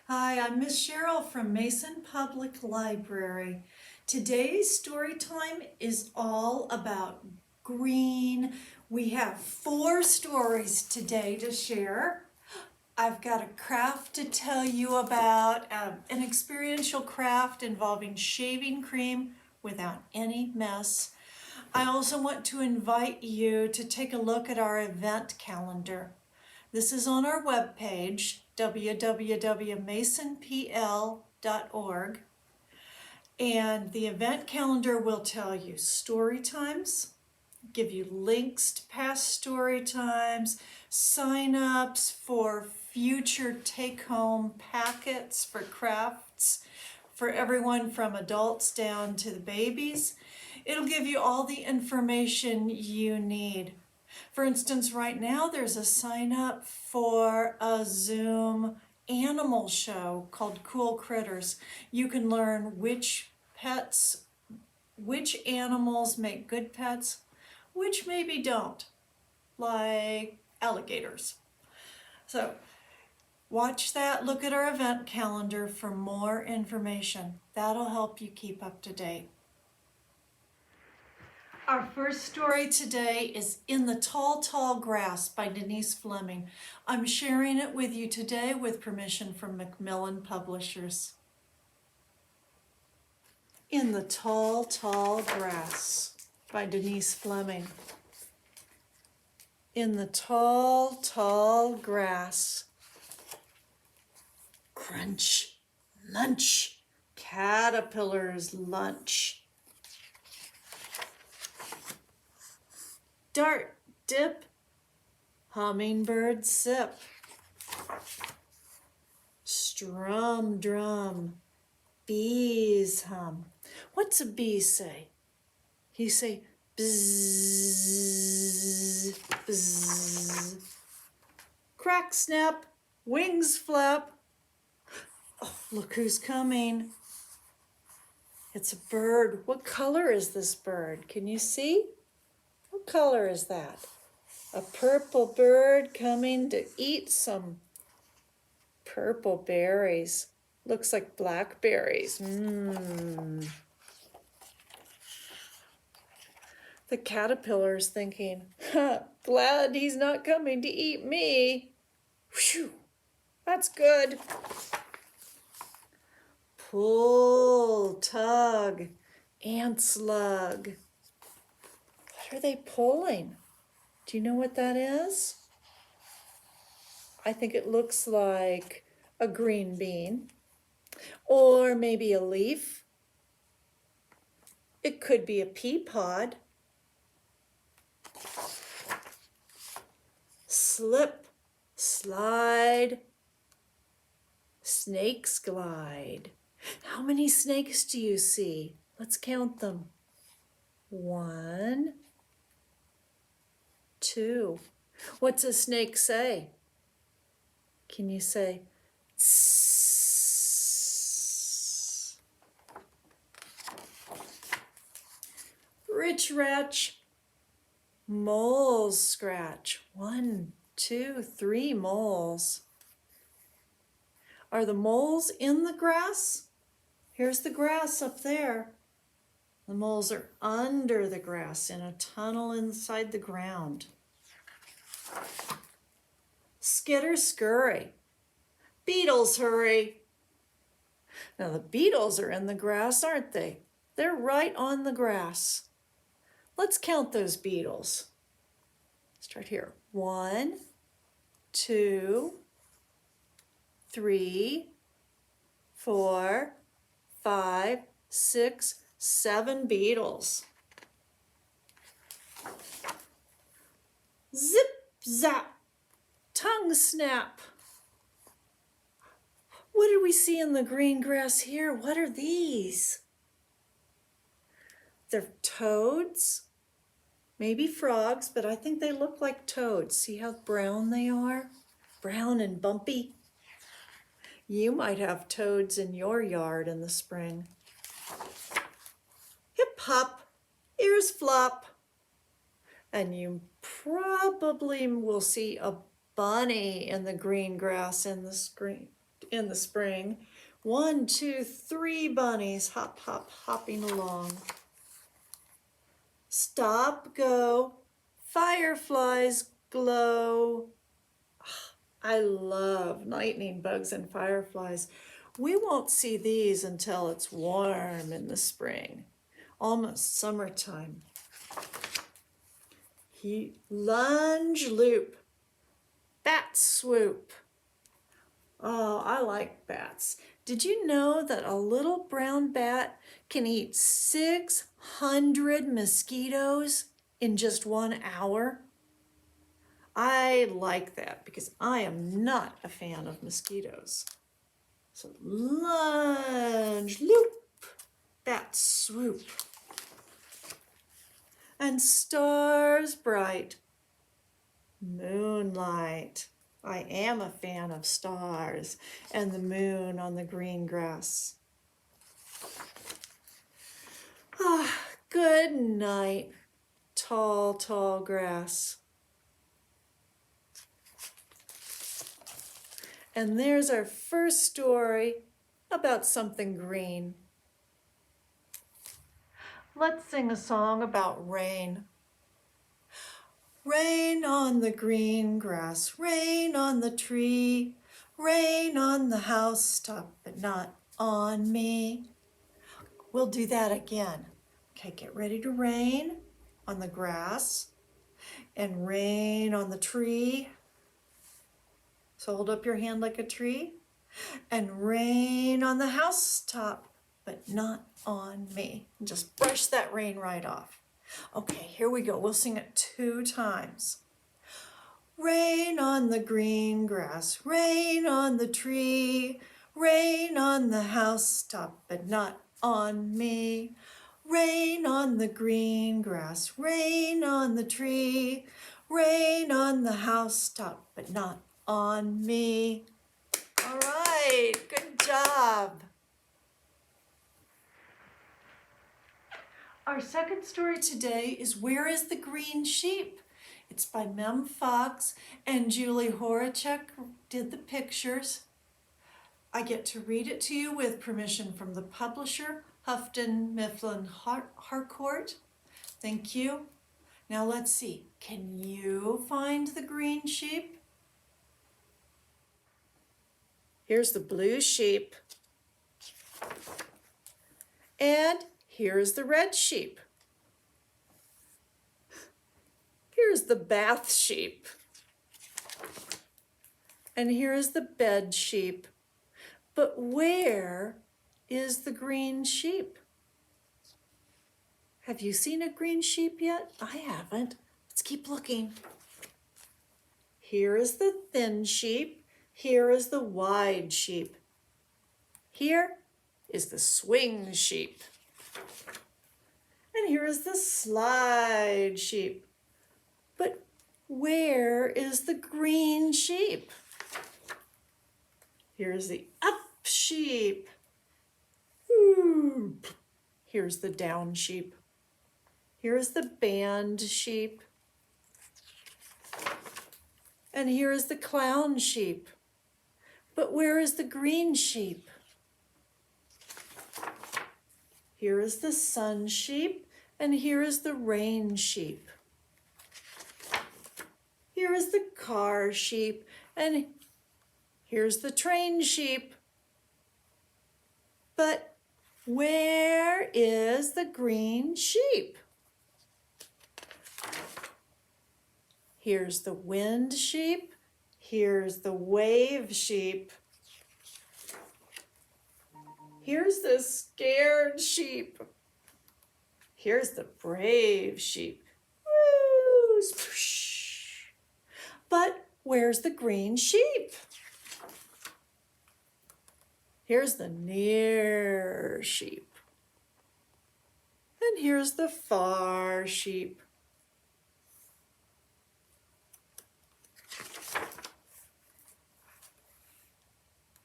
Hi, I'm Miss Cheryl from Mason Public Library. Today's story time is all about green. We have 4 stories today to share. I've got a craft to tell you about, an experiential craft involving shaving cream without any mess. I also want to invite you to take a look at our event calendar. This is on our webpage, www.masonpl.org, and the event calendar will tell you story times, give you links to past story times, sign-ups for future take-home packets for crafts for everyone from adults down to the babies. It'll give you all the information you need. For instance, right now there's a sign up for a Zoom animal show called Cool Critters. You can learn which animals make good pets, which maybe don't, like alligators. So watch that, look at our event calendar for more information. That'll help you keep up to date. Our first story today is In the Tall, Tall Grass by Denise Fleming. I'm sharing it with you today with permission from MacMillan Publishers. In the Tall, Tall Grass by Denise Fleming. In the tall, tall grass. Crunch, munch, caterpillars lunch. Dart, dip, hummingbird sip. Strum, drum, bees hum. What's a bee say? He say, bzzz, bzzz. Crack, snap, wings flap. Oh, look who's coming. It's a bird. What color is this bird? Can you see? What color is that? A purple bird coming to eat some purple berries. Looks like blackberries. The caterpillar's thinking, glad he's not coming to eat me. Whew, that's good. Pull, tug, ant slug. What are they pulling? Do you know what that is? I think it looks like a green bean, or maybe a leaf. It could be a pea pod. Slip, slide, snakes glide. How many snakes do you see? Let's count them. 1, 2. What's a snake say? Can you say, tss? Rich ratch, moles scratch. 1, 2, 3 moles. Are the moles in the grass? Here's the grass up there. The moles are under the grass in a tunnel inside the ground. Skitter scurry. Beetles hurry. Now the beetles are in the grass, aren't they? They're right on the grass. Let's count those beetles. Start here. 1, 2, 3, 4, 5, 6, 7 beetles. Zip, zap, tongue snap. What do we see in the green grass here? What are these? They're toads, maybe frogs, but I think they look like toads. See how brown they are? Brown and bumpy. You might have toads in your yard in the spring. Hip hop, ears flop. And you probably will see a bunny in the green grass in the in the spring. 1, 2, 3 bunnies hop, hop, hopping along. Stop, go, fireflies glow. I love lightning bugs and fireflies. We won't see these until it's warm in the spring, almost summertime. Lunge loop, bat swoop. Oh, I like bats. Did you know that a little brown bat can eat 600 mosquitoes in just 1 hour? I like that because I am not a fan of mosquitoes. So lunge, loop, bat swoop. And stars bright, moonlight. I am a fan of stars and the moon on the green grass. Good night, tall, tall grass. And there's our first story about something green. Let's sing a song about rain. Rain on the green grass, rain on the tree, rain on the housetop, but not on me. We'll do that again. Okay, get ready to rain on the grass and rain on the tree. So hold up your hand like a tree. And rain on the housetop, but not on me. And just brush that rain right off. Okay, here we go. We'll sing it 2 times. Rain on the green grass, rain on the tree, rain on the housetop, but not on me. Rain on the green grass, rain on the tree, rain on the housetop, but not on me. All right, good job. Our second story today is Where is the Green Sheep? It's by Mem Fox and Judy Horacek did the pictures. I get to read it to you with permission from the publisher, Houghton Mifflin Harcourt. Thank you. Now let's see. Can you find the green sheep? Here's the blue sheep. And here's the red sheep. Here's the bath sheep. And here's the bed sheep. But where is the green sheep? Have you seen a green sheep yet? I haven't. Let's keep looking. Here is the thin sheep. Here is the wide sheep. Here is the swing sheep. And here is the slide sheep. But where is the green sheep? Here's the up sheep. Here's the down sheep. Here's the band sheep. And here is the clown sheep. But where is the green sheep? Here is the sun sheep, and here is the rain sheep. Here is the car sheep, and here's the train sheep. But where is the green sheep? Here's the wind sheep. Here's the wave sheep. Here's the scared sheep. Here's the brave sheep. Woo, swoosh. But where's the green sheep? Here's the near sheep. And here's the far sheep.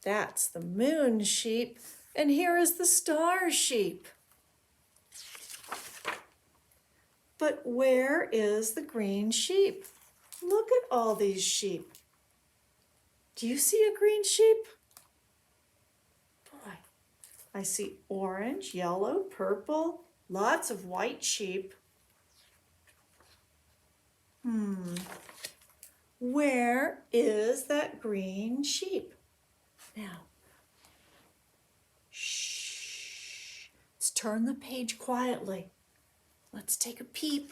That's the moon sheep, and here is the star sheep. But where is the green sheep? Look at all these sheep. Do you see a green sheep? I see orange, yellow, purple, lots of white sheep. Where is that green sheep? Now, shh. Let's turn the page quietly. Let's take a peep.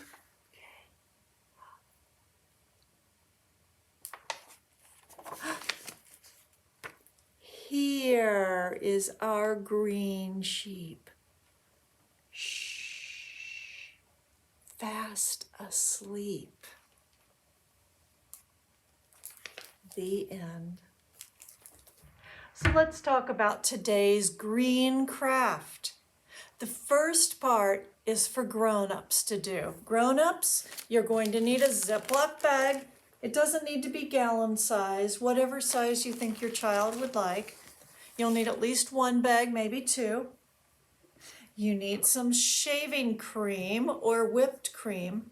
Here is our green sheep. Shh. Fast asleep. The end. So let's talk about today's green craft. The first part is for grown-ups to do. Grown-ups, you're going to need a Ziploc bag. It doesn't need to be gallon size, whatever size you think your child would like. You'll need at least one bag, maybe two. You need some shaving cream or whipped cream,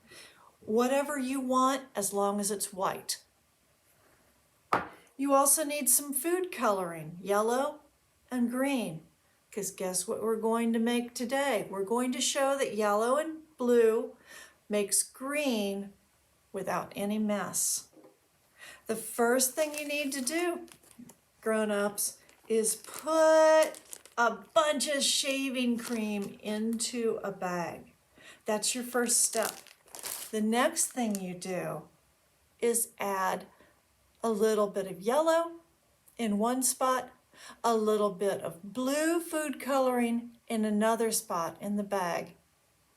whatever you want, as long as it's white. You also need some food coloring, yellow and green, because guess what we're going to make today? We're going to show that yellow and blue makes green without any mess. The first thing you need to do, grown-ups, is put a bunch of shaving cream into a bag. That's your first step. The next thing you do is add a little bit of yellow in one spot, a little bit of blue food coloring in another spot in the bag,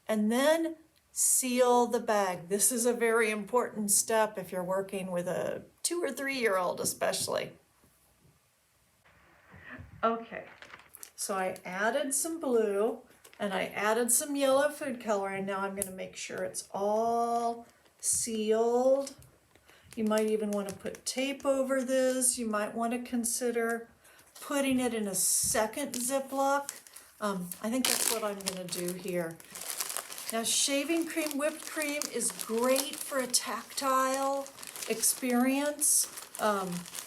and then seal the bag. This is a very important step if you're working with a 2 or 3-year-old especially. Okay, so I added some blue and I added some yellow food coloring. Now I'm going to make sure it's all sealed. You might even want to put tape over this. You might want to consider putting it in a second Ziploc. I think that's what I'm going to do here. Now, shaving cream, whipped cream is great for a tactile experience.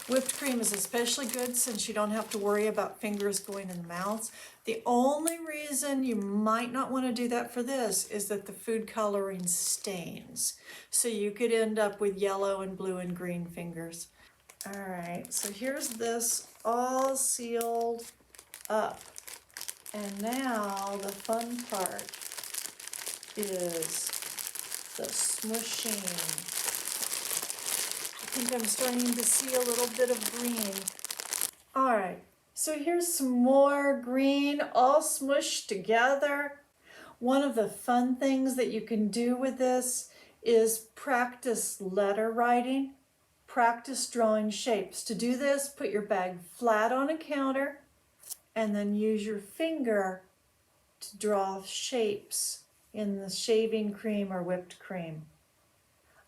Whipped cream is especially good since you don't have to worry about fingers going in the mouth. The only reason you might not want to do that for this is that the food coloring stains. So you could end up with yellow and blue and green fingers. All right, so here's this all sealed up. And now the fun part is the smushing. I think I'm starting to see a little bit of green. All right, so here's some more green all smushed together. One of the fun things that you can do with this is practice letter writing, practice drawing shapes. To do this, put your bag flat on a counter and then use your finger to draw shapes in the shaving cream or whipped cream.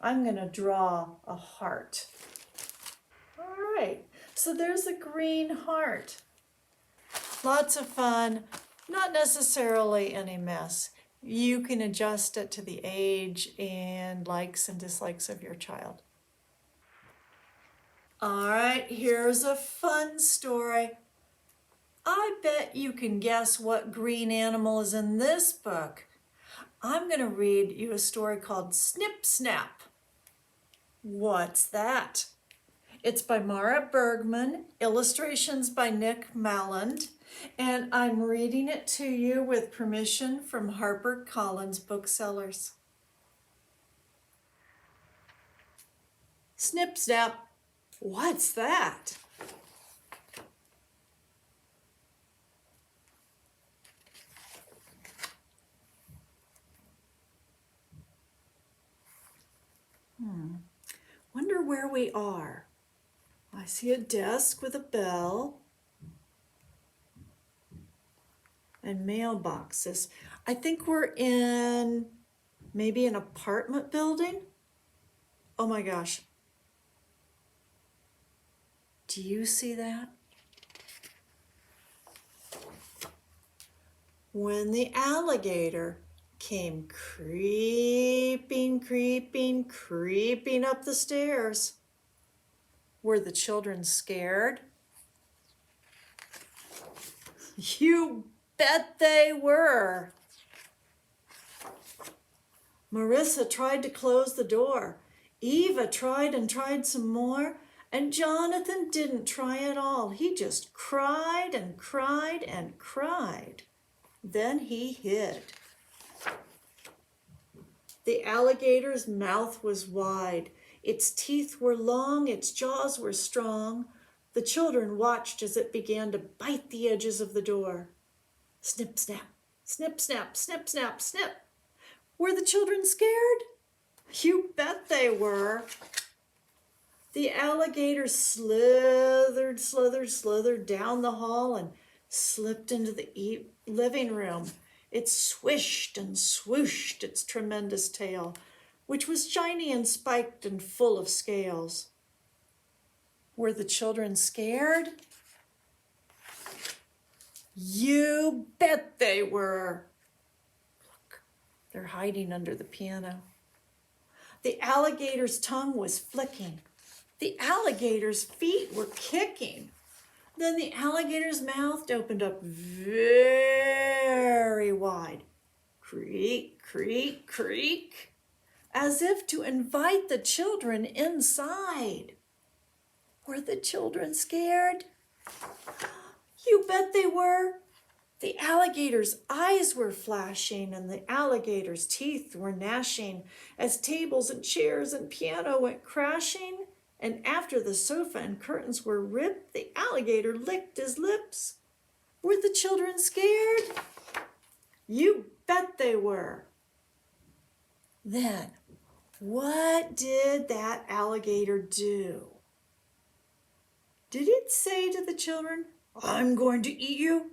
I'm going to draw a heart. All right, so there's a green heart. Lots of fun, not necessarily any mess. You can adjust it to the age and likes and dislikes of your child. All right, here's a fun story. I bet you can guess what green animal is in this book. I'm going to read you a story called Snip Snap. What's that? It's by Mara Bergman, illustrations by Mick Maland, and I'm reading it to you with permission from Harper Collins Booksellers. Snip Snap. What's that? Wonder where we are. I see a desk with a bell and mailboxes. I think we're in maybe an apartment building. Oh my gosh. Do you see that? When the alligator came creeping up the stairs. Were the children scared? You bet they were. Marissa tried to close the door. Eva tried and tried some more, and Jonathan didn't try at all. He just cried and cried and cried. Then he hid. The alligator's mouth was wide. Its teeth were long, its jaws were strong. The children watched as it began to bite the edges of the door. Snip, snap, snip, snap, snip, snap, snip. Were the children scared? You bet they were. The alligator slithered down the hall and slipped into the living room. It swished and swooshed its tremendous tail, which was shiny and spiked and full of scales. Were the children scared? You bet they were. Look, they're hiding under the piano. The alligator's tongue was flicking. The alligator's feet were kicking. Then the alligator's mouth opened up very wide. Creak, creak, creak, as if to invite the children inside. Were the children scared? You bet they were. The alligator's eyes were flashing and the alligator's teeth were gnashing as tables and chairs and piano went crashing. And after the sofa and curtains were ripped, the alligator licked his lips. Were the children scared? You bet they were. Then, what did that alligator do? Did it say to the children, "I'm going to eat you"?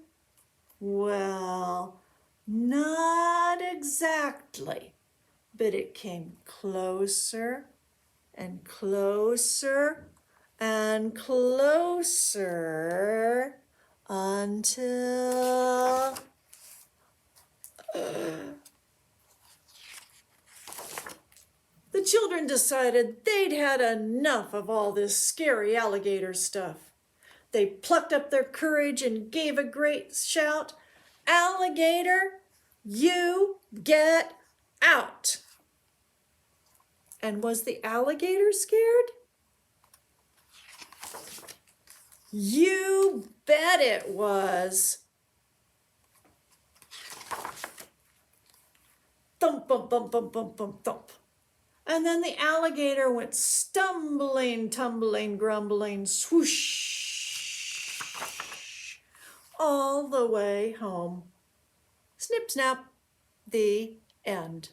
Well, not exactly, but it came closer and closer and closer until the children decided they'd had enough of all this scary alligator stuff. They plucked up their courage and gave a great shout, "Alligator, you get out!" And was the alligator scared? You bet it was. Thump, bump, bump, bump, bump, bump, thump. And then the alligator went stumbling, tumbling, grumbling, swoosh, all the way home. Snip, snap, the end.